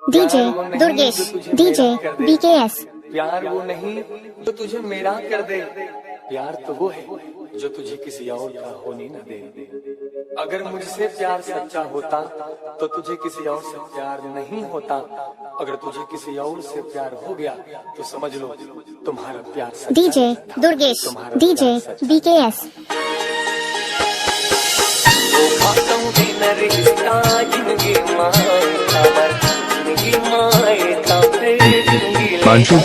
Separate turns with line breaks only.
DJ Durgesh, DJ BKS.
प्यार वो नहीं जो तुझे मेरा कर दे, प्यार तो वो है जो तुझे किसी और का होने न दे। अगर मुझसे प्यार सच्चा होता तो तुझे किसी और से प्यार नहीं होता। अगर तुझे किसी और से प्यार हो गया तो समझ लो तुम्हारा प्यार सच्चा।
DJ Durgesh, DJ BKS.
मानसू